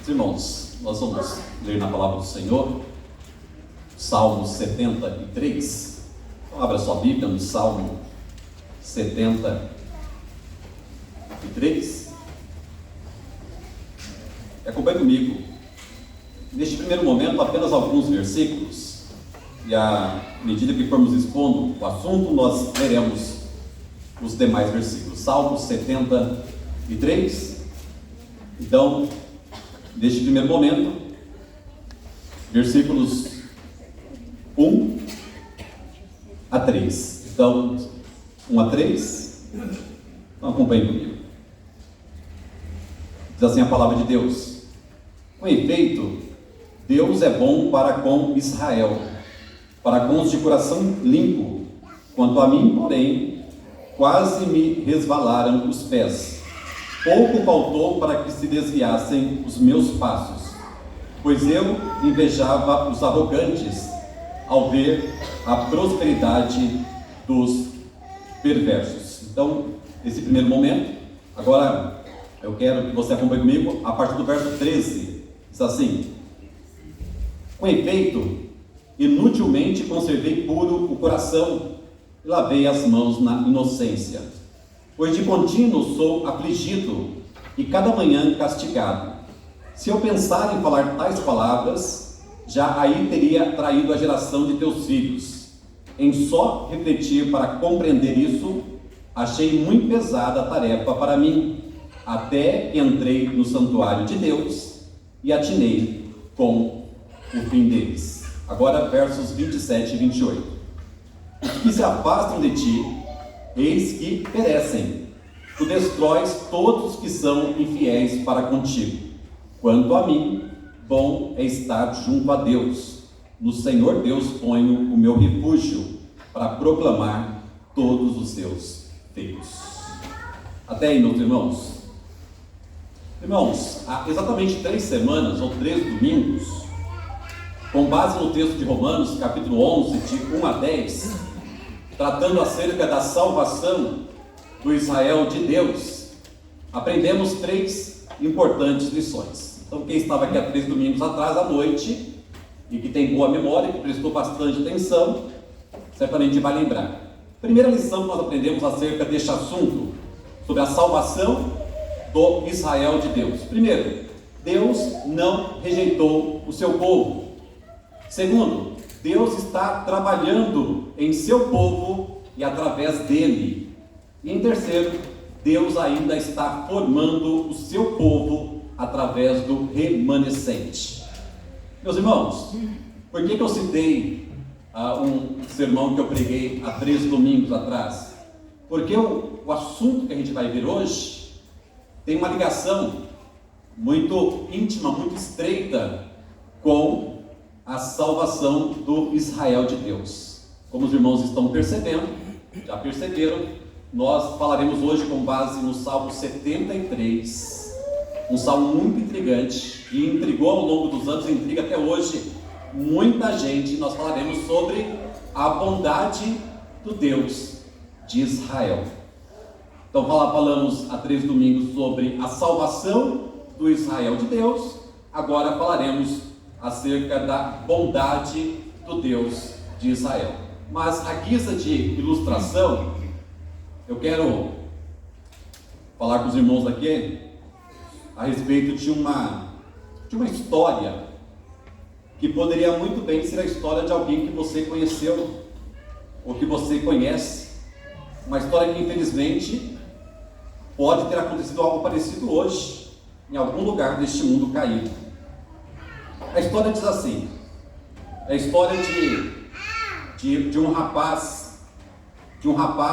Irmãos, nós vamos ler na palavra do Senhor, Salmo 73. Então, abra sua Bíblia no Salmo 73. E acompanhe comigo. Neste primeiro momento, apenas alguns versículos. E à medida que formos expondo o assunto, nós leremos os demais versículos. Salmo 73. Então, neste primeiro momento, versículos 1 a 3. Então, 1 a 3. Então, acompanhe comigo. Diz assim a palavra de Deus: com efeito, Deus é bom para com Israel, para com os de coração limpo. Quanto a mim, porém, quase me resvalaram os pés. Pouco faltou para que se desviassem os meus passos, pois eu invejava os arrogantes ao ver a prosperidade dos perversos. Então, nesse primeiro momento, agora eu quero que você acompanhe comigo a partir do verso 13. Diz assim: com efeito, inutilmente conservei puro o coração e lavei as mãos na inocência, pois de contínuo sou afligido e cada manhã castigado. Se eu pensar em falar tais palavras, já aí teria traído a geração de teus filhos. Em só refletir para compreender isso, achei muito pesada a tarefa para mim, até que entrei no santuário de Deus e atinei com o fim deles. Agora versos 27 e 28. Os que se afastam de ti, eis que perecem. Tu destróis todos os que são infiéis para contigo. Quanto a mim, bom é estar junto a Deus. No Senhor Deus ponho o meu refúgio, para proclamar todos os seus feitos. Até aí, meus irmãos. Irmãos, há exatamente 3 semanas, ou 3 domingos, com base no texto de Romanos, capítulo 11, de 1 a 10, tratando acerca da salvação do Israel de Deus, aprendemos 3 importantes lições. Então, quem estava aqui há 3 domingos atrás à noite, e que tem boa memória, que prestou bastante atenção, certamente vai lembrar. Primeira lição que nós aprendemos acerca deste assunto, sobre a salvação do Israel de Deus. Primeiro, Deus não rejeitou o seu povo. Segundo, Deus está trabalhando em seu povo e através dele. E em terceiro, Deus ainda está formando o seu povo através do remanescente. Meus irmãos, por que eu citei um sermão que eu preguei há 3 domingos atrás? Porque o assunto que a gente vai ver hoje tem uma ligação muito íntima, muito estreita com a salvação do Israel de Deus. Como os irmãos estão percebendo, já perceberam, nós falaremos hoje com base no Salmo 73, um salmo muito intrigante, que intrigou ao longo dos anos, intriga até hoje muita gente. Nós falaremos sobre a bondade do Deus de Israel. Então falamos há 3 domingos sobre a salvação do Israel de Deus. Agora falaremos acerca da bondade do Deus de Israel. Mas à guisa de ilustração, eu quero falar com os irmãos aqui a respeito de uma história que poderia muito bem ser a história de alguém que você conheceu ou que você conhece. Uma história que infelizmente pode ter acontecido algo parecido hoje em algum lugar deste mundo caído. A história diz assim: é a história de um rapaz,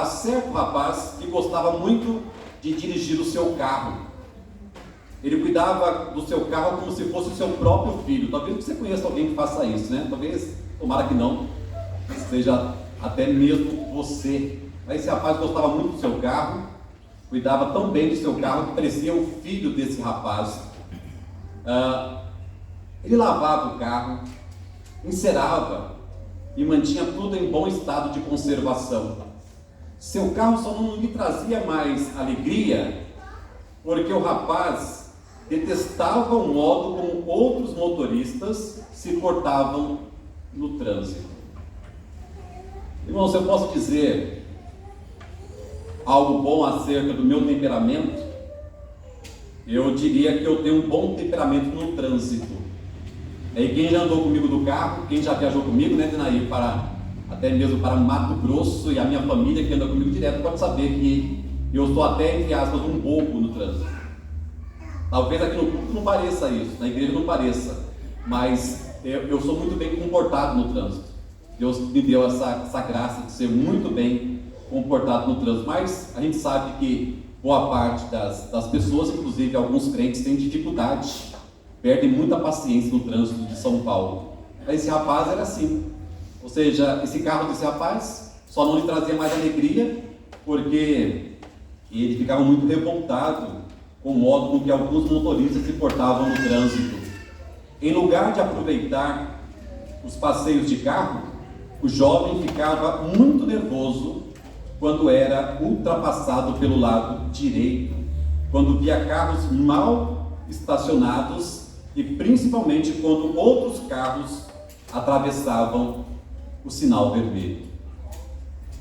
certo rapaz, que gostava muito de dirigir o seu carro. Ele cuidava do seu carro como se fosse o seu próprio filho. Talvez você conheça alguém que faça isso, né? Talvez, tomara que não, seja até mesmo você. Mas esse rapaz gostava muito do seu carro, cuidava tão bem do seu carro que parecia o filho desse rapaz. Ele lavava o carro, encerava e mantinha tudo em bom estado de conservação. Seu carro só não lhe trazia mais alegria, porque o rapaz detestava o modo como outros motoristas se portavam no trânsito. Irmãos, eu posso dizer algo bom acerca do meu temperamento, eu diria que eu tenho um bom temperamento no trânsito. E quem já andou comigo do carro, quem já viajou comigo, né, Denaí, até mesmo para Mato Grosso, e a minha família que anda comigo direto, pode saber que eu sou até, entre aspas, um bobo no trânsito. Talvez aqui no público não pareça isso, na igreja não pareça, mas eu sou muito bem comportado no trânsito. Deus me deu essa graça de ser muito bem comportado no trânsito, mas a gente sabe que boa parte das pessoas, inclusive alguns crentes, têm dificuldade, perdem muita paciência no trânsito de São Paulo. Esse rapaz era assim, ou seja, esse carro desse rapaz só não lhe trazia mais alegria, porque ele ficava muito revoltado com o modo com que alguns motoristas se portavam no trânsito. Em lugar de aproveitar os passeios de carro, o jovem ficava muito nervoso quando era ultrapassado pelo lado direito, quando via carros mal estacionados e principalmente quando outros carros atravessavam o sinal vermelho.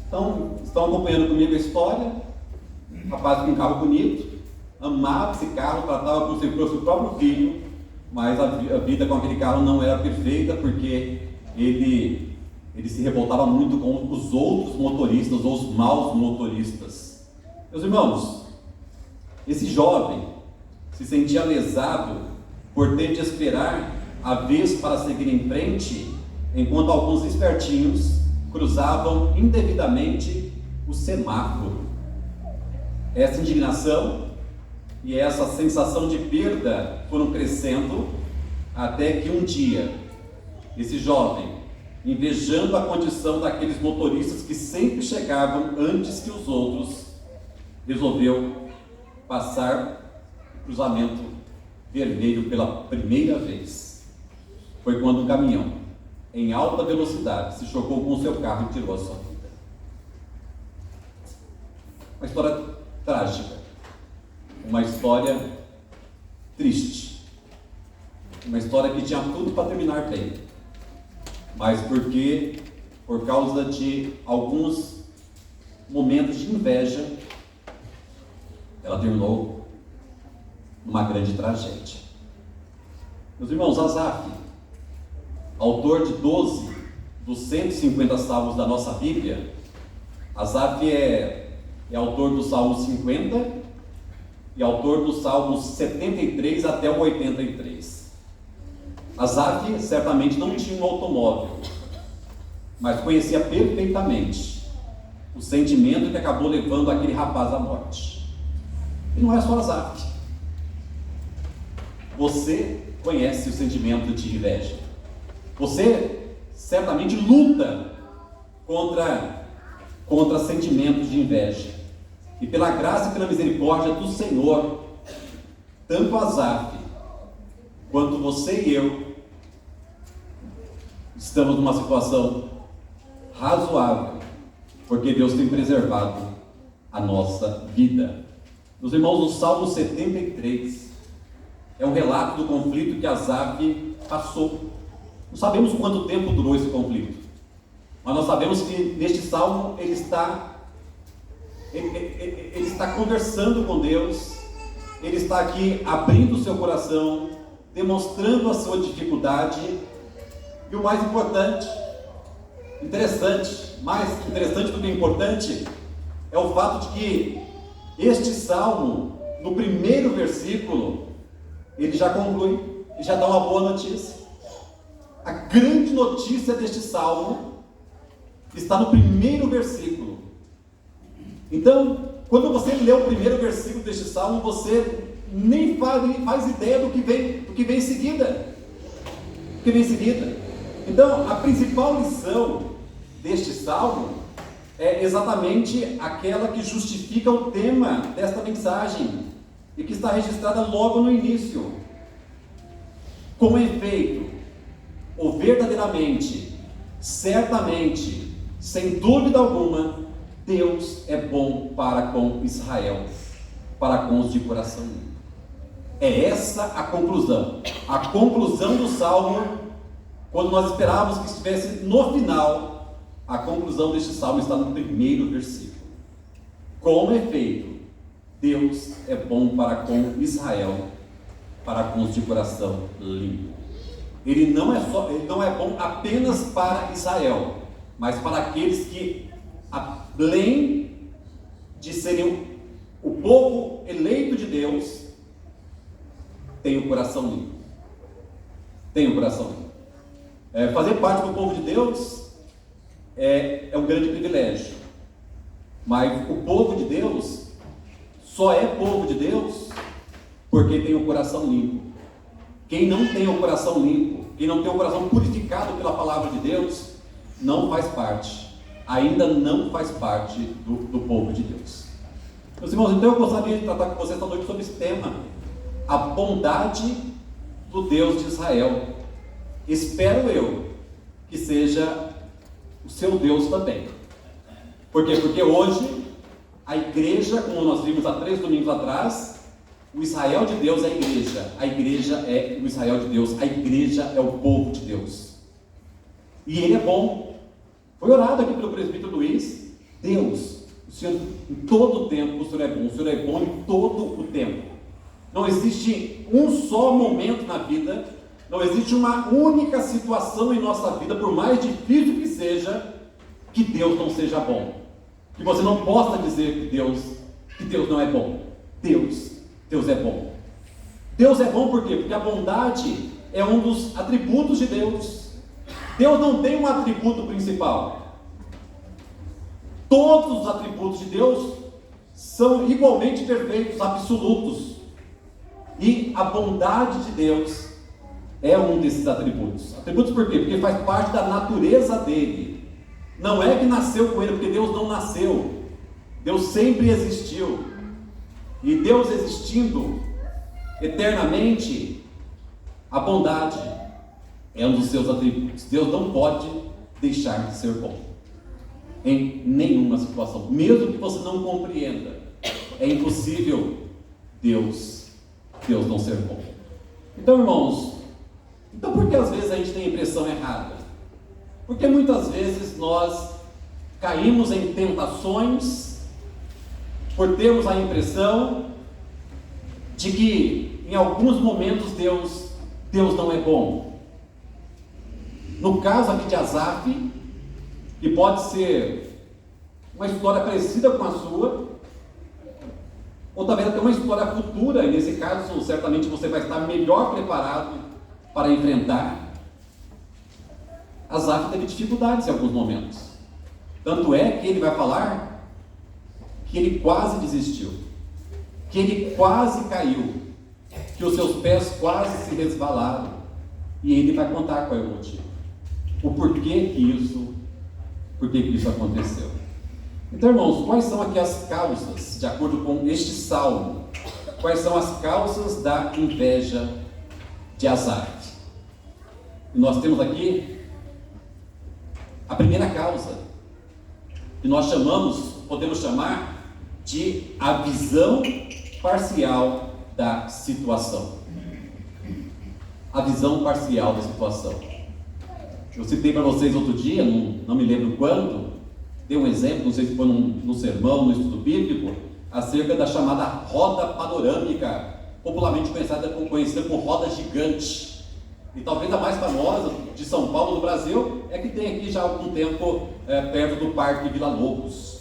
Então, estão acompanhando comigo a história? Rapaz com um carro bonito, amava esse carro, tratava como se fosse o próprio filho, mas a vida com aquele carro não era perfeita, porque ele se revoltava muito com os outros motoristas, ou os maus motoristas. Meus irmãos, esse jovem se sentia lesado por ter de esperar a vez para seguir em frente, enquanto alguns espertinhos cruzavam indevidamente o semáforo. Essa indignação e essa sensação de perda foram crescendo até que um dia, esse jovem, invejando a condição daqueles motoristas que sempre chegavam antes que os outros, resolveu passar o cruzamento vermelho pela primeira vez. Foi quando um caminhão, em alta velocidade, se chocou com o seu carro e tirou a sua vida. Uma história trágica, uma história triste, uma história que tinha tudo para terminar bem, mas por causa de alguns momentos de inveja, ela terminou numa grande tragédia. Meus irmãos, Asaf, autor de 12 dos 150 salmos da nossa Bíblia, Asaf é autor do Salmo 50 e autor dos Salmos 73 até o 83. Asaf certamente não tinha um automóvel, mas conhecia perfeitamente o sentimento que acabou levando aquele rapaz à morte. E não é só Asaf. Você conhece o sentimento de inveja. Você certamente luta contra sentimentos de inveja. E pela graça e pela misericórdia do Senhor, tanto Asaf quanto você e eu estamos numa situação razoável, porque Deus tem preservado a nossa vida. Meus irmãos, o Salmo 73 é um relato do conflito que Asaf passou. Não sabemos quanto tempo durou esse conflito, mas nós sabemos que neste salmo ele está conversando com Deus, ele está aqui abrindo o seu coração, demonstrando a sua dificuldade, e o mais importante, mais interessante do que importante, é o fato de que este salmo, no primeiro versículo, ele já conclui, ele já dá uma boa notícia. A grande notícia deste salmo está no primeiro versículo. Então, quando você lê o primeiro versículo deste salmo, você nem faz ideia do que vem em seguida. Então, a principal lição deste salmo é exatamente aquela que justifica o tema desta mensagem e que está registrada logo no início. Com efeito, ou verdadeiramente, certamente, sem dúvida alguma, Deus é bom para com Israel, para com os de coração limpo. É essa a conclusão. A conclusão do Salmo, quando nós esperávamos que estivesse no final, a conclusão deste Salmo está no primeiro versículo. Com efeito, Deus é bom para com Israel, para com os de coração limpo. Ele não é bom apenas para Israel, mas para aqueles que, além de serem o povo eleito de Deus, tem o coração limpo. Tem o coração limpo. Fazer parte do povo de Deus é um grande privilégio. Mas o povo de Deus só é povo de Deus porque tem o coração limpo. Quem não tem o coração limpo, quem não tem o coração purificado pela palavra de Deus, não faz parte, ainda não faz parte do povo de Deus. Meus irmãos, então eu gostaria de tratar com vocês esta noite sobre esse tema: a bondade do Deus de Israel. Espero eu que seja o seu Deus também. Por quê? Porque hoje a igreja, como nós vimos há 3 domingos atrás, o Israel de Deus é a igreja é o Israel de Deus, a igreja é o povo de Deus. E ele é bom. Foi orado aqui pelo presbítero Luiz. Deus, o Senhor em todo o tempo, o Senhor é bom. O Senhor é bom em todo o tempo. Não existe um só momento na vida, não existe uma única situação em nossa vida, por mais difícil que seja, que Deus não seja bom. Que você não possa dizer que Deus não é bom. Deus é bom. Deus é bom por quê? Porque a bondade é um dos atributos de Deus. Deus não tem um atributo principal. Todos os atributos de Deus são igualmente perfeitos, absolutos. E a bondade de Deus é um desses atributos. Atributos por quê? Porque faz parte da natureza dele. Não é que nasceu com ele, porque Deus não nasceu. Deus sempre existiu. E Deus existindo eternamente, a bondade é um dos seus atributos. Deus não pode deixar de ser bom em nenhuma situação, mesmo que você não compreenda. É impossível Deus não ser bom. Então, irmãos, por que às vezes a gente tem a impressão errada? Porque muitas vezes nós caímos em tentações por termos a impressão de que em alguns momentos Deus não é bom. No caso aqui de Asaf, que pode ser uma história parecida com a sua, ou talvez até uma história futura, e nesse caso certamente você vai estar melhor preparado para enfrentar. Asaf teve dificuldades em alguns momentos. Tanto é que ele vai falar que ele quase desistiu, que ele quase caiu, que os seus pés quase se resvalaram, e ele vai contar qual é o motivo, o porquê que isso aconteceu. Então, irmãos, quais são aqui as causas, de acordo com este salmo, quais são as causas da inveja de Asaf? E nós temos aqui a primeira causa, que nós podemos chamar de a visão parcial da situação. A visão parcial da situação. Eu citei para vocês outro dia, não me lembro quando, dei um exemplo, não sei se foi num sermão, no estudo bíblico, acerca da chamada roda panorâmica, popularmente conhecida como roda gigante. E talvez a mais famosa de São Paulo, no Brasil, é que tem aqui já há algum tempo perto do Parque Vila Lobos.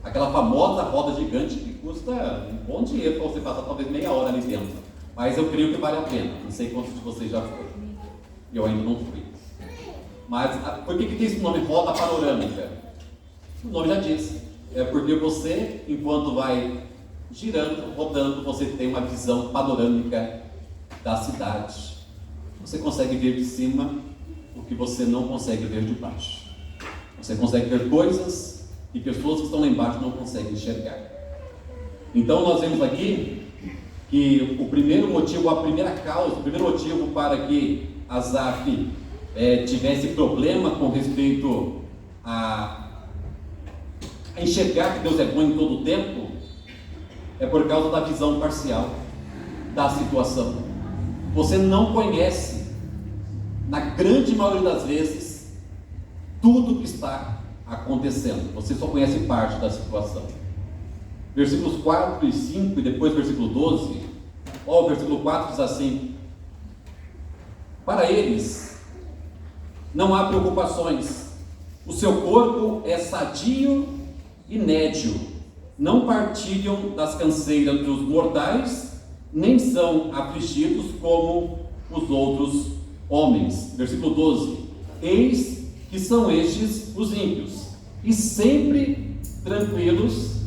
Aquela famosa roda gigante que custa um bom dinheiro para você passar talvez meia hora ali dentro. Mas eu creio que vale a pena. Não sei quantos de vocês já foram. Eu ainda não fui. Mas por que tem esse nome roda panorâmica? O nome já diz. É porque você, enquanto vai girando, rodando, você tem uma visão panorâmica da cidade. Você consegue ver de cima o que você não consegue ver de baixo. Você consegue ver coisas e pessoas que estão lá embaixo não conseguem enxergar. Então nós vemos aqui que o primeiro motivo para que Asaf tivesse problema com respeito a enxergar que Deus é bom em todo o tempo, é por causa da visão parcial. da situação. Você não conhece, na grande maioria das vezes, tudo que está acontecendo. Você só conhece parte da situação. Versículos 4 e 5 e depois versículo 12. O versículo 4 diz assim: para eles não há preocupações, o seu corpo é sadio e nédio, não partilham das canseiras dos mortais, nem são afligidos como os outros homens. Versículo 12: eis que são estes os ímpios, e sempre tranquilos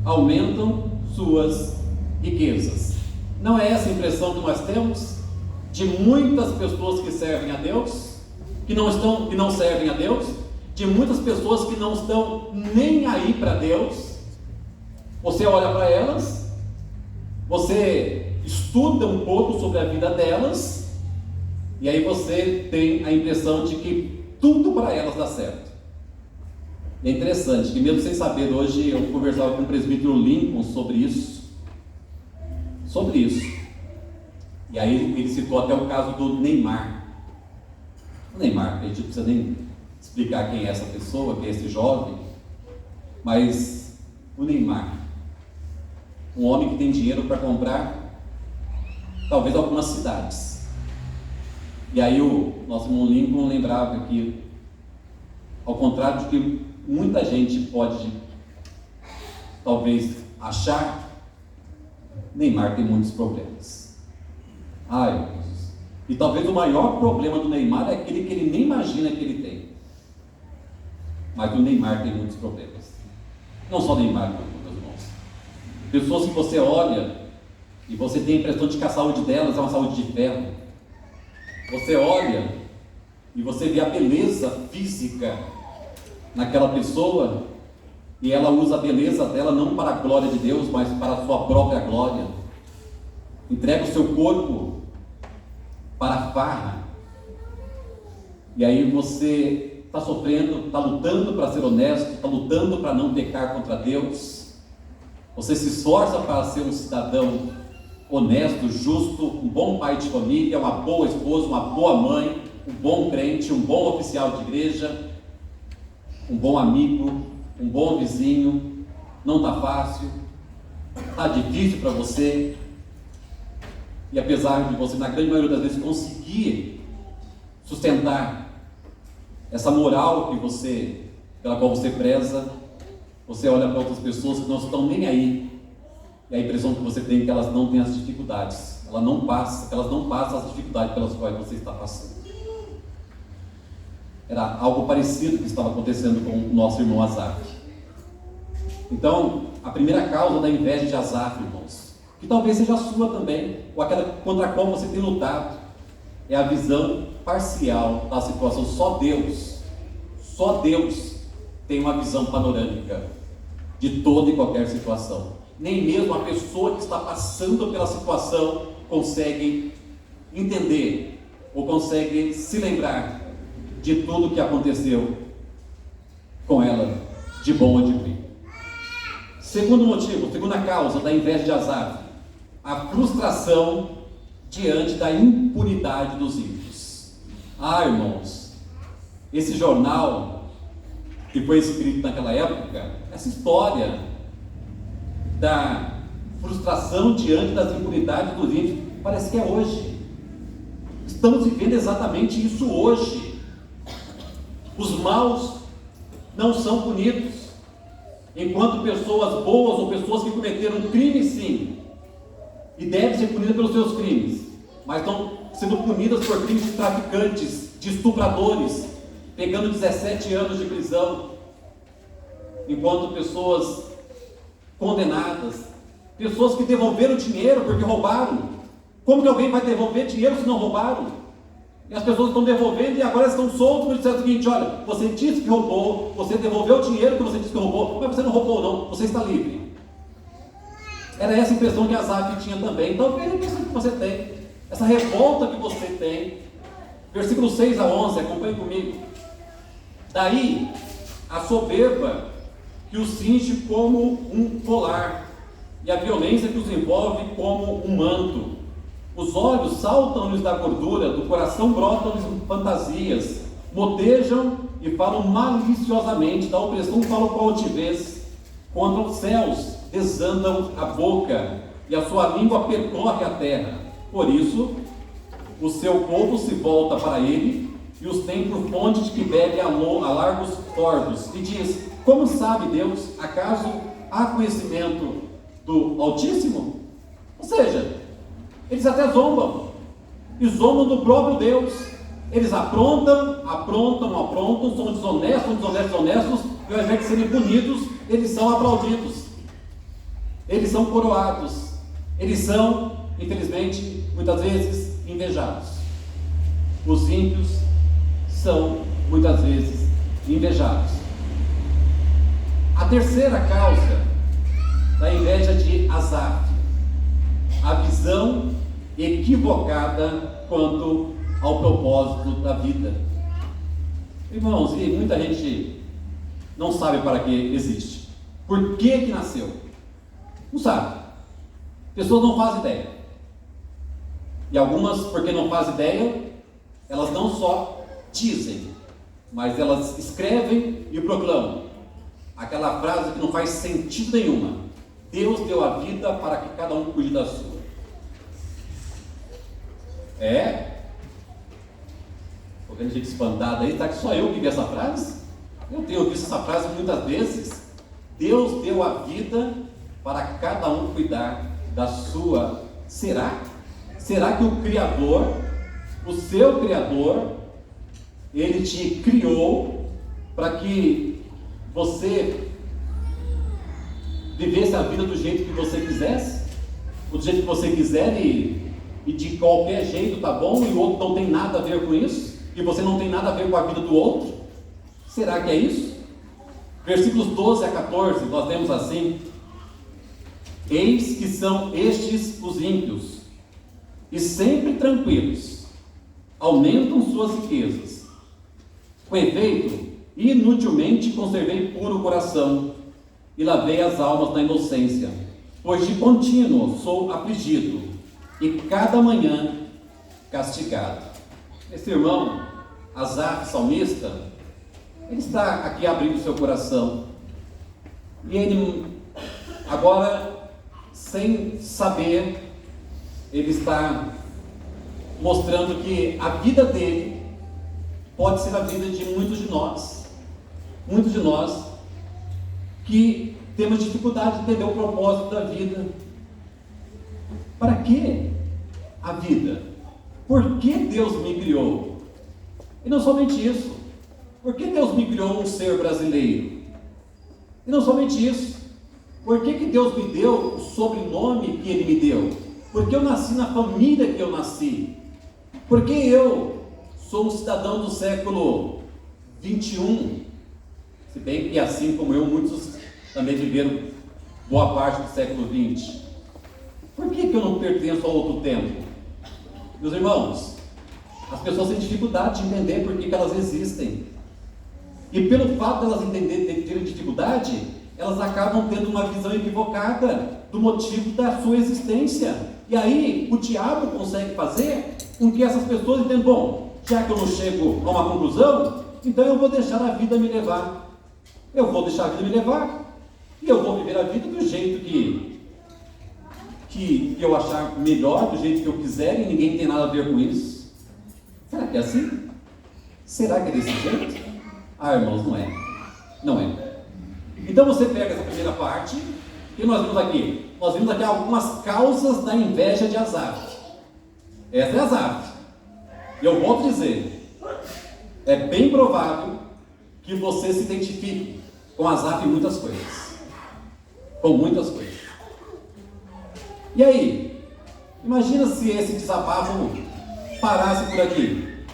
aumentam suas riquezas. Não é essa a impressão que nós temos de muitas pessoas que servem a Deus, que não servem a Deus, de muitas pessoas que não estão nem aí para Deus? Você olha para elas, você estuda um pouco sobre a vida delas, e aí você tem a impressão de que tudo para elas dá certo. É interessante que, mesmo sem saber, hoje eu conversava com o presbítero Lincoln sobre isso. E aí ele citou até o caso do Neymar. O Neymar, a gente não precisa nem explicar quem é essa pessoa, quem é esse jovem, mas o Neymar, um homem que tem dinheiro para comprar talvez algumas cidades. E aí o nosso irmão Lincoln lembrava que, ao contrário de que muita gente pode talvez achar, Neymar tem muitos problemas. Ai, meu Deus. E talvez o maior problema do Neymar é aquele que ele nem imagina que ele tem. Mas o Neymar tem muitos problemas. Não só Neymar, meus irmãos. Pessoas que você olha e você tem a impressão de que a saúde delas é uma saúde de ferro. Você olha e você vê a beleza física naquela pessoa, e ela usa a beleza dela não para a glória de Deus, mas para a sua própria glória. Entrega o seu corpo para a farra, e aí você está sofrendo, está lutando para ser honesto, está lutando para não pecar contra Deus. Você se esforça para ser um cidadão honesto, justo, um bom pai de família, uma boa esposa, uma boa mãe, um bom crente, um bom oficial de igreja, um bom amigo, um bom vizinho. Não está fácil, está difícil para você, e apesar de você, na grande maioria das vezes, conseguir sustentar essa moral pela qual você preza, você olha para outras pessoas que não estão nem aí, e a impressão que você tem é que elas não têm as dificuldades, elas não passam as dificuldades pelas quais você está passando. Era algo parecido que estava acontecendo com o nosso irmão Asaf. Então, a primeira causa da inveja de Asaf, irmãos, que talvez seja a sua também, ou aquela contra a qual você tem lutado, é a visão parcial da situação. Só Deus tem uma visão panorâmica de toda e qualquer situação. Nem mesmo a pessoa que está passando pela situação consegue entender ou consegue se lembrar de tudo que aconteceu com ela, de bom ou de ruim. Segundo motivo, segunda causa da inveja de Asaf, a frustração diante da impunidade dos ímpios. Irmãos, esse jornal que foi escrito naquela época, essa história da frustração diante das impunidades dos ímpios, parece que é hoje. Estamos vivendo exatamente isso hoje. Os maus não são punidos, enquanto pessoas boas ou pessoas que cometeram crime, sim, e devem ser punidas pelos seus crimes, mas estão sendo punidas por crimes de traficantes, de estupradores, pegando 17 anos de prisão, enquanto pessoas condenadas, pessoas que devolveram dinheiro porque roubaram. Como que alguém vai devolver dinheiro se não roubaram? E as pessoas estão devolvendo e agora estão soltos, mas disseram o seguinte: olha, você disse que roubou, você devolveu o dinheiro que você disse que roubou, mas você não roubou não, você está livre. Era essa a impressão que Asaf tinha também. Então veja a impressão que você tem, essa revolta que você tem. Versículo 6 a 11, acompanhe comigo. Daí a soberba que os cinge como um colar, e a violência que os envolve como um manto. Os olhos saltam-lhes da gordura, do coração brotam-lhes fantasias, motejam e falam maliciosamente, da opressão falam com altivez, contra os céus desandam a boca, e a sua língua percorre a terra. Por isso, o seu povo se volta para ele, e os tem por fonte de que bebe a largos corvos, e diz: como sabe Deus? Acaso há conhecimento do Altíssimo? Ou seja, eles até zombam, e zombam do próprio Deus. Eles aprontam, são desonestos, e ao invés de serem punidos, eles são aplaudidos, eles são coroados, eles são, infelizmente, muitas vezes invejados. Os ímpios são, muitas vezes, invejados. A terceira causa da inveja de Asaf: a visão equivocada quanto ao propósito da vida. Irmãos, e muita gente não sabe para que existe. Por que nasceu? Não sabe. Pessoas não fazem ideia. E algumas, porque não fazem ideia, elas não só dizem, mas elas escrevem e proclamam aquela frase que não faz sentido nenhuma: Deus deu a vida para que cada um cuide da sua. Tô vendo gente espantada aí, tá que só eu que vi essa frase? Eu tenho visto essa frase muitas vezes. Deus deu a vida para cada um cuidar da sua. Será? Será que o Criador, o seu Criador, Ele te criou para que você vivesse a vida do jeito que você quisesse? Do jeito que você quiser e de qualquer jeito tá bom, e o outro não tem nada a ver com isso? E você não tem nada a ver com a vida do outro? Será que é isso? Versículos 12 a 14, nós lemos assim: eis que são estes os ímpios, e sempre tranquilos, aumentam suas riquezas. Com efeito, inutilmente conservei puro o coração, e lavei as almas na inocência, pois de contínuo sou afligido, e cada manhã castigado. Esse irmão, Asaf, salmista, ele está aqui abrindo seu coração, e ele agora, sem saber, ele está mostrando que a vida dele pode ser a vida de muitos de nós que temos dificuldade de entender o propósito da vida. Para que a vida? Por que Deus me criou? E não somente isso, por que Deus me criou um ser brasileiro? E não somente isso, por que Deus me deu o sobrenome que Ele me deu? Porque eu nasci na família que eu nasci? Porque eu sou um cidadão do século 21, se bem que assim como eu, muitos também viveram boa parte do século 20. Por que eu não pertenço a outro tempo? Meus irmãos, as pessoas têm dificuldade de entender por que elas existem. E pelo fato de elas terem dificuldade, elas acabam tendo uma visão equivocada do motivo da sua existência. E aí, o diabo consegue fazer com que essas pessoas entendam: bom, já que eu não chego a uma conclusão, então eu vou deixar a vida me levar. Eu vou deixar a vida me levar, e eu vou viver a vida do jeito que eu achar melhor, do jeito que eu quiser, e ninguém tem nada a ver com isso. Será que é assim? Será que é desse jeito? Ah, irmãos, não é. Não é. Então você pega essa primeira parte, e nós vimos aqui. Nós vimos aqui algumas causas da inveja de Asaf. Essa é Asaf. E eu volto a dizer, é bem provável que você se identifique com Asaf em muitas coisas. Com muitas coisas. E aí? Imagina se esse desabafo parasse por aqui.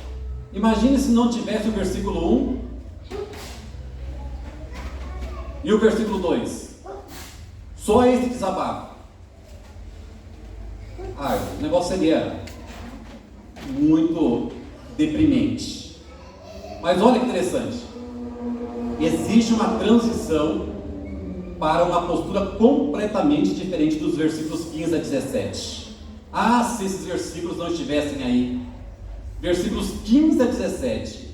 Imagine se não tivesse o versículo 1 e o versículo 2. Só esse desabafo. O negócio seria muito deprimente. Mas olha que interessante. Existe uma transição para uma postura completamente diferente dos versículos 15 a 17. Ah, se esses versículos não estivessem aí, versículos 15 a 17,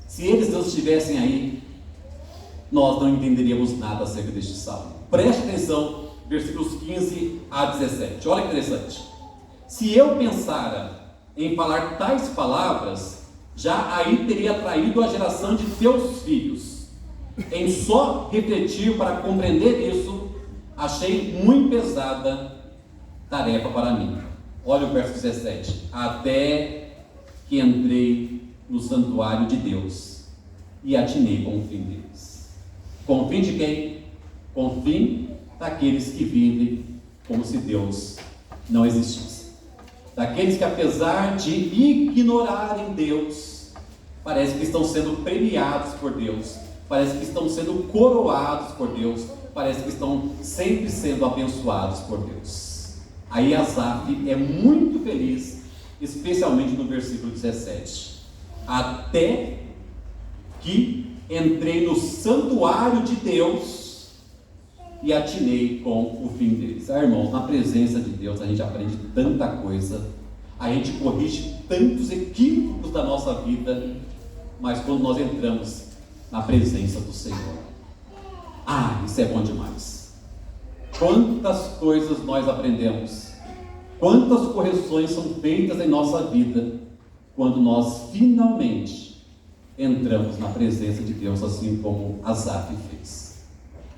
se eles não estivessem aí, nós não entenderíamos nada acerca deste salmo. Preste atenção, versículos 15 a 17, olha que interessante. Se eu pensara em falar tais palavras, já aí teria atraído a geração de teus filhos. Em só refletir para compreender isso, achei muito pesada tarefa para mim. Olha o verso 17. Até que entrei no santuário de Deus e atinei com o fim deles. Com o fim de quem? Com o fim daqueles que vivem como se Deus não existisse. Daqueles que, apesar de ignorarem Deus, parece que estão sendo premiados por Deus, parece que estão sendo coroados por Deus, parece que estão sempre sendo abençoados por Deus. Aí Asaf é muito feliz, especialmente no versículo 17. Até que entrei no santuário de Deus e atinei com o fim deles. Irmãos, na presença de Deus a gente aprende tanta coisa, a gente corrige tantos equívocos da nossa vida, mas quando nós entramos na presença do Senhor, isso é bom demais. Quantas coisas nós aprendemos, quantas correções são feitas em nossa vida, quando nós finalmente entramos na presença de Deus, assim como Asaf fez.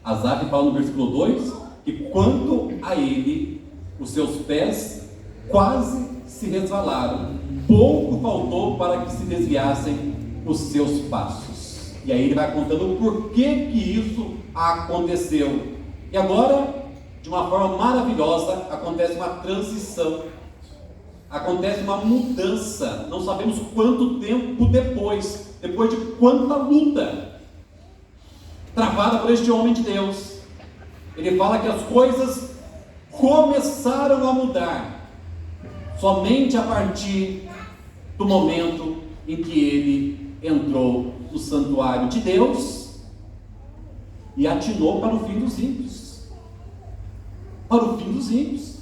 Asaf fala no versículo 2, que quanto a ele, os seus pés quase se resvalaram, pouco faltou para que se desviassem os seus passos. E aí ele vai contando por que isso aconteceu. E agora, de uma forma maravilhosa, acontece uma transição, acontece uma mudança. Não sabemos quanto tempo depois de quanta luta travada por este homem de Deus, ele fala que as coisas começaram a mudar somente a partir do momento em que ele entrou no santuário de Deus e atinou para o fim dos ímpios. Para o fim dos ímpios.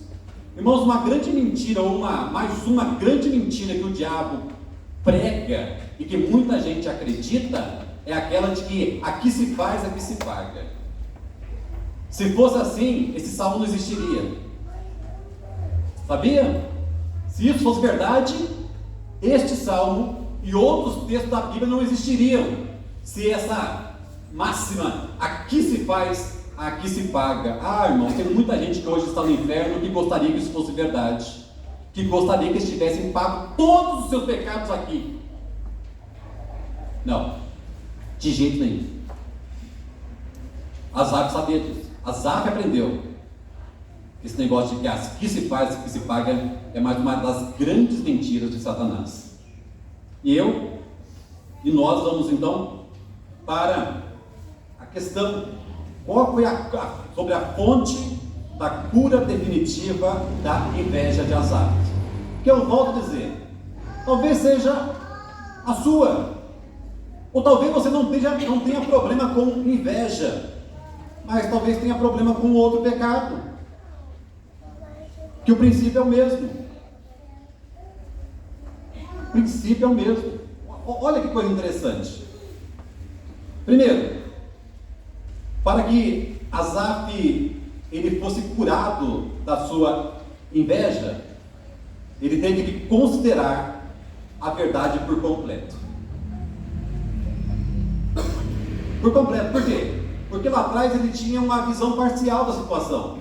Irmãos, uma grande mentira, mais uma grande mentira que o diabo prega e que muita gente acredita, é aquela de que aqui se faz, aqui se paga. Se fosse assim, esse salmo não existiria. Sabia? Se isso fosse verdade, este salmo e outros textos da Bíblia não existiriam. Se essa máxima, aqui se faz, aqui se paga. Irmãos, tem muita gente que hoje está no inferno que gostaria que isso fosse verdade, que gostaria que eles tivessem pago todos os seus pecados aqui. Não, de jeito nenhum. Asaf sabia disso. Asaf aprendeu. Esse negócio de que aqui se faz, aqui se paga, é mais uma das grandes mentiras de Satanás. E nós vamos então para a questão, qual foi sobre a fonte da cura definitiva da inveja de Asaf. Que eu volto a dizer, talvez seja a sua, ou talvez você não tenha problema com inveja, mas talvez tenha problema com outro pecado, que o princípio é o mesmo. O princípio é o mesmo. Olha que coisa interessante. Primeiro, para que Asaf ele fosse curado da sua inveja, ele teve que considerar a verdade por completo. Por completo, por quê? Porque lá atrás ele tinha uma visão parcial da situação.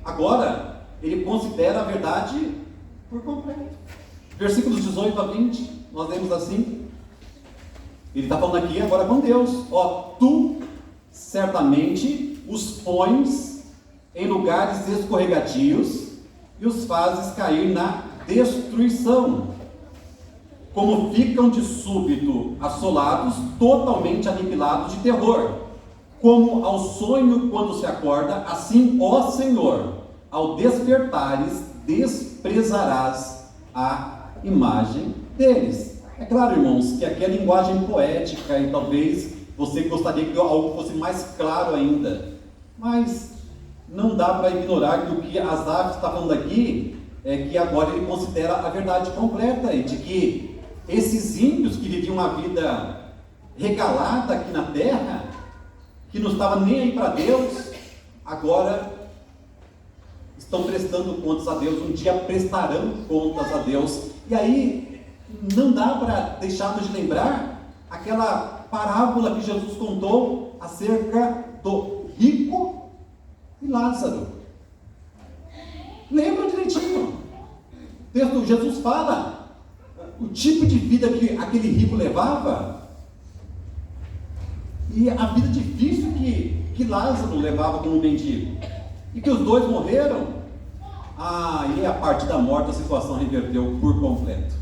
Agora, ele considera a verdade por completo. Versículos 18 a 20, nós lemos assim. Ele está falando aqui agora com Deus. Tu certamente os pões em lugares escorregadios e os fazes cair na destruição. Como ficam de súbito assolados, totalmente aniquilados de terror. Como ao sonho quando se acorda, assim, ó Senhor, ao despertares, desprezarás a imagem deles. É claro, irmãos, que aqui é linguagem poética e talvez você gostaria que algo fosse mais claro ainda, mas não dá para ignorar que o que Asaf está falando aqui é que agora ele considera a verdade completa e de que esses ímpios que viviam uma vida regalada aqui na terra, que não estava nem aí para Deus, agora estão prestando contas a Deus, um dia prestarão contas a Deus. E aí não dá para deixarmos de lembrar aquela parábola que Jesus contou acerca do rico e Lázaro. Lembra direitinho? Jesus fala o tipo de vida que aquele rico levava e a vida difícil que Lázaro levava como mendigo, e que os dois morreram. E a partir da morte a situação reverteu por completo,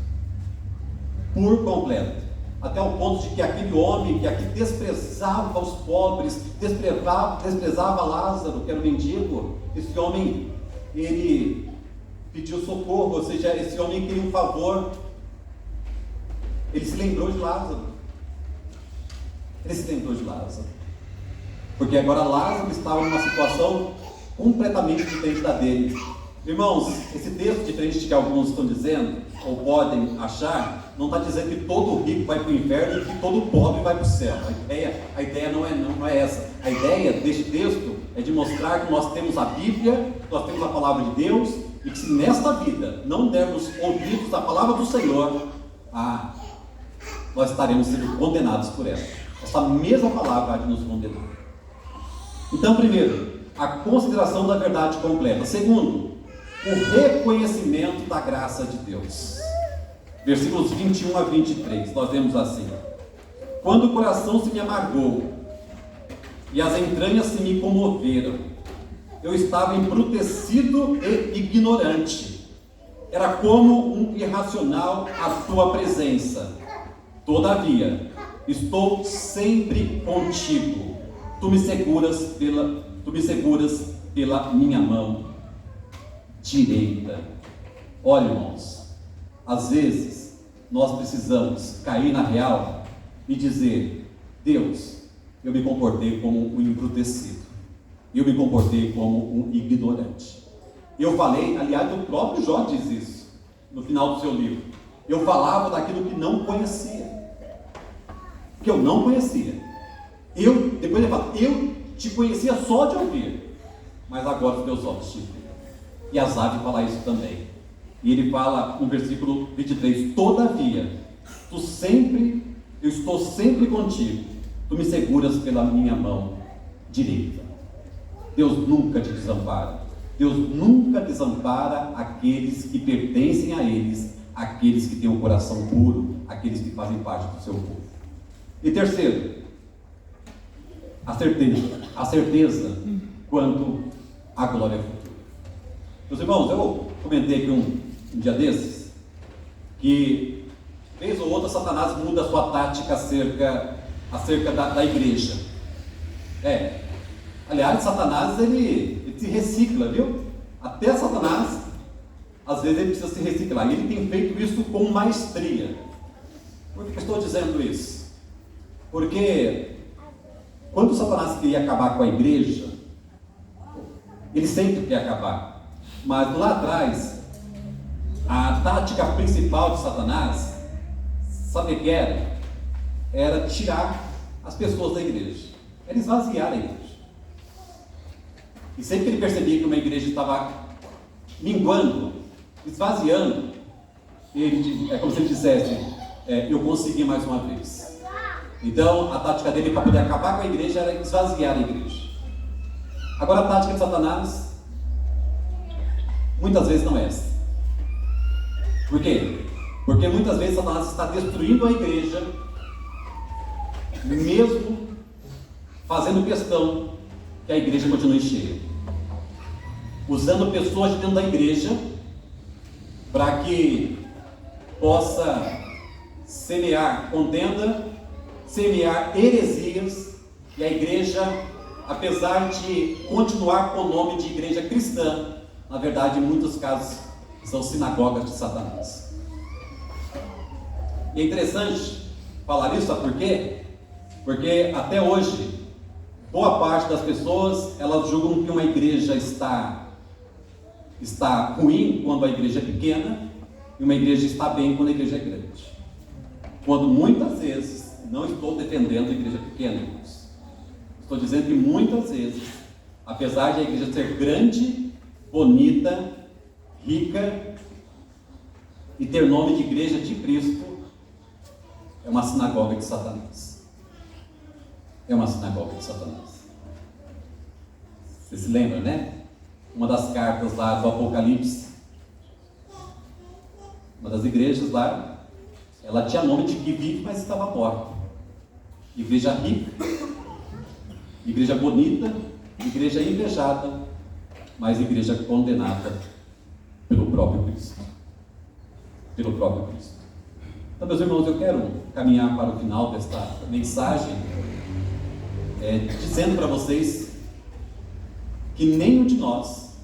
até o ponto de que aquele homem que aqui desprezava os pobres, desprezava Lázaro, que era o mendigo, esse homem, ele pediu socorro, ou seja, esse homem queria um favor, ele se lembrou de Lázaro, porque agora Lázaro estava numa situação completamente diferente da dele. Irmãos, esse texto, diferente de que alguns estão dizendo, ou podem achar, não está dizendo que todo rico vai para o inferno e que todo pobre vai para o céu. A ideia não é essa. A ideia deste texto é de mostrar que nós temos a Bíblia, nós temos a palavra de Deus, e que se nesta vida não dermos ouvidos à palavra do Senhor, nós estaremos sendo condenados por ela. Essa mesma palavra há de nos condenar. Então, primeiro, a consideração da verdade completa. Segundo, o reconhecimento da graça de Deus. Versículos 21 a 23, nós vemos assim: quando o coração se me amargou e as entranhas se me comoveram, eu estava embrutecido e ignorante, era como um irracional à tua presença. Todavia, estou sempre contigo, tu me seguras pela minha mão direita. Olha, irmãos, às vezes nós precisamos cair na real e dizer: Deus, eu me comportei como um embrutecido, eu me comportei como um ignorante. Eu falei, aliás, o próprio Jó diz isso no final do seu livro. Eu falava daquilo que não conhecia, que eu não conhecia. Depois ele fala, eu te conhecia só de ouvir, mas agora os meus olhos te veem. E Asaf fala isso também. E ele fala no versículo 23, todavia, eu estou sempre contigo, tu me seguras pela minha mão direita. Deus nunca te desampara. Deus nunca desampara aqueles que pertencem a eles, aqueles que têm um coração puro, aqueles que fazem parte do seu povo. E terceiro, a certeza quanto à glória futura. Meus irmãos, eu comentei aqui um dia desses, que vez ou outra Satanás muda a sua tática acerca da igreja. Aliás, Satanás ele se recicla, viu? Até Satanás, às vezes ele precisa se reciclar, e ele tem feito isso com maestria. Por que eu estou dizendo isso? Porque quando Satanás queria acabar com a igreja, ele sempre quer acabar, mas lá atrás, a tática principal de Satanás, sabe o que era? Era tirar as pessoas da igreja, era esvaziar a igreja. E sempre que ele percebia que uma igreja estava minguando, esvaziando, é como se ele dissesse, eu consegui mais uma vez. Então a tática dele para poder acabar com a igreja era esvaziar a igreja. Agora a tática de Satanás muitas vezes não é essa. Por quê? Porque muitas vezes Satanás está destruindo a igreja, mesmo fazendo questão que a igreja continue cheia, usando pessoas de dentro da igreja para que possa semear contenda, semear heresias, e a igreja, apesar de continuar com o nome de igreja cristã, na verdade, em muitos casos, são sinagogas de Satanás. E é interessante falar isso, sabe por quê? Porque até hoje, boa parte das pessoas, elas julgam que uma igreja está está ruim quando a igreja é pequena e uma igreja está bem quando a igreja é grande. Quando muitas vezes, não estou defendendo a igreja pequena, irmãos. Estou dizendo que muitas vezes, apesar de a igreja ser grande, bonita, rica e ter nome de igreja de Cristo, é uma sinagoga de Satanás. É uma sinagoga de Satanás. Você se lembra, né? Uma das cartas lá do Apocalipse, uma das igrejas lá, ela tinha nome de que vive, mas estava morta. Igreja rica, igreja bonita, igreja invejada, mas igreja condenada pelo próprio Cristo. Pelo próprio Cristo. Então, meus irmãos, eu quero caminhar para o final desta mensagem, dizendo para vocês que nenhum de nós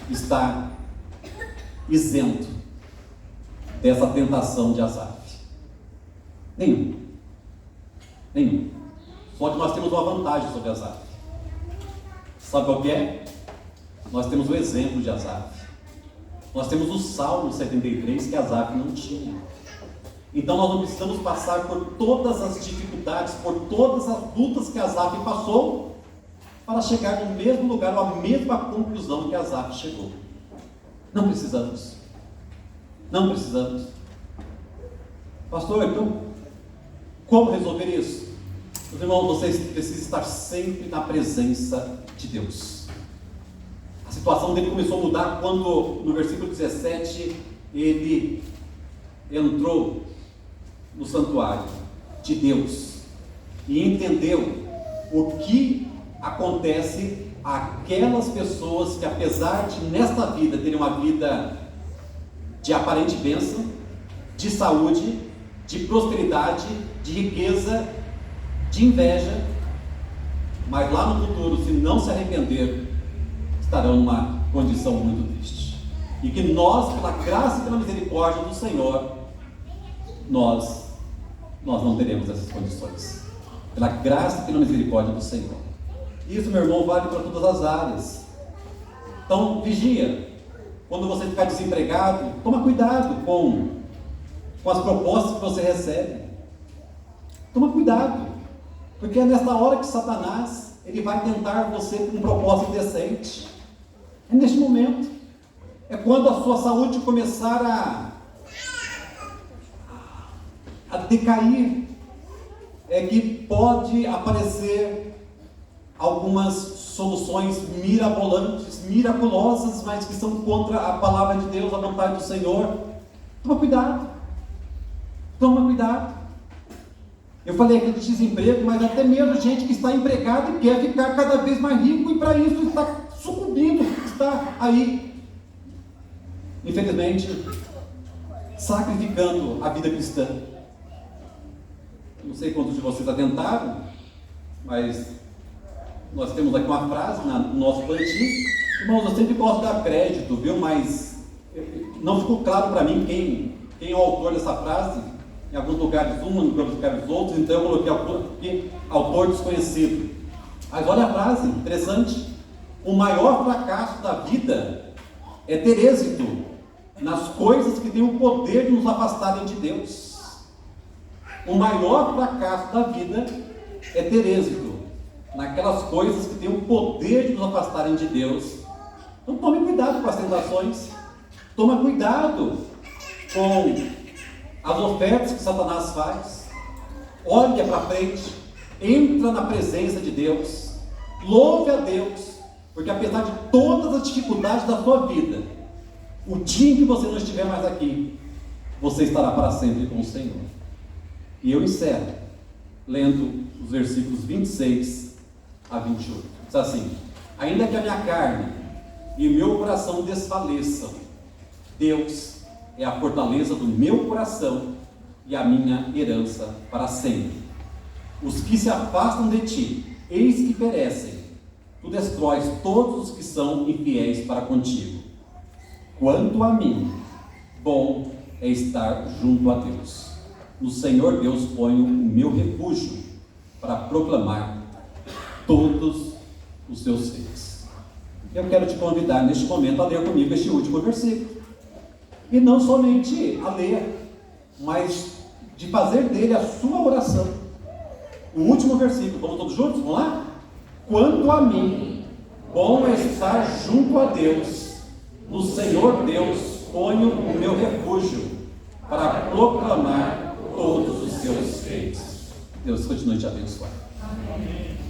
está isento dessa tentação de Asaf. Nenhum. Só que nós temos uma vantagem sobre Asaf. Sabe qual que é? Nós temos o exemplo de Asaf. Nós temos o Salmo 73 que Asaf não tinha. Então nós não precisamos passar por todas as dificuldades, por todas as lutas que Asaf passou, para chegar no mesmo lugar, ou à mesma conclusão que Asaf chegou. Não precisamos. Pastor, então, como resolver isso? Meus irmãos, vocês precisam estar sempre na presença de Deus. A situação dele começou a mudar quando, no versículo 17, ele entrou no santuário de Deus e entendeu o que acontece àquelas pessoas que, apesar de nesta vida terem uma vida de aparente bênção, de saúde, de prosperidade, de riqueza, de inveja, mas lá no futuro, se não se arrepender, estarão numa condição muito triste. E que nós, pela graça e pela misericórdia do Senhor, nós não teremos essas condições. Pela graça e pela misericórdia do Senhor. Isso, meu irmão, vale para todas as áreas. Então, vigia. Quando você ficar desempregado, toma cuidado com as propostas que você recebe. Toma cuidado. Porque é nesta hora que Satanás, ele vai tentar você com um propósito indecente. É neste momento. É quando a sua saúde começar a decair. É que pode aparecer algumas soluções mirabolantes, miraculosas, mas que são contra a palavra de Deus, a vontade do Senhor. Toma cuidado. Eu falei aqui de desemprego, mas até mesmo gente que está empregada e quer ficar cada vez mais rico, e para isso está sucumbindo, está aí, infelizmente, sacrificando a vida cristã. Não sei quantos de vocês atentaram, mas nós temos aqui uma frase no nosso plantio. Irmãos, eu sempre gosto de dar crédito, viu? Mas não ficou claro para mim quem é o autor dessa frase. Em alguns lugares um, em outros lugares outros, então eu coloquei autor desconhecido. Mas olha a frase, interessante. O maior fracasso da vida é ter êxito nas coisas que têm o poder de nos afastarem de Deus. O maior fracasso da vida é ter êxito naquelas coisas que têm o poder de nos afastarem de Deus. Então tome cuidado com as tentações. Toma cuidado com as ofertas que Satanás faz. Olha para frente. Entra na presença de Deus. Louve a Deus. Porque apesar de todas as dificuldades da sua vida, o dia em que você não estiver mais aqui, você estará para sempre com o Senhor. E eu encerro lendo os versículos 26 a 28. Diz assim: ainda que a minha carne e o meu coração desfaleçam, Deus é a fortaleza do meu coração e a minha herança para sempre. Os que se afastam de ti, eis que perecem. Tu destróis todos os que são infiéis para contigo. Quanto a mim, bom é estar junto a Deus. No Senhor Deus ponho o meu refúgio para proclamar todos os seus feitos. Eu quero te convidar neste momento a ler comigo este último versículo. E não somente a ler, mas de fazer dele a sua oração. O último versículo, vamos todos juntos? Vamos lá? Quanto a mim, bom é estar junto a Deus. No Senhor Deus ponho o meu refúgio, para proclamar todos os seus feitos. Deus continue te abençoando. Amém.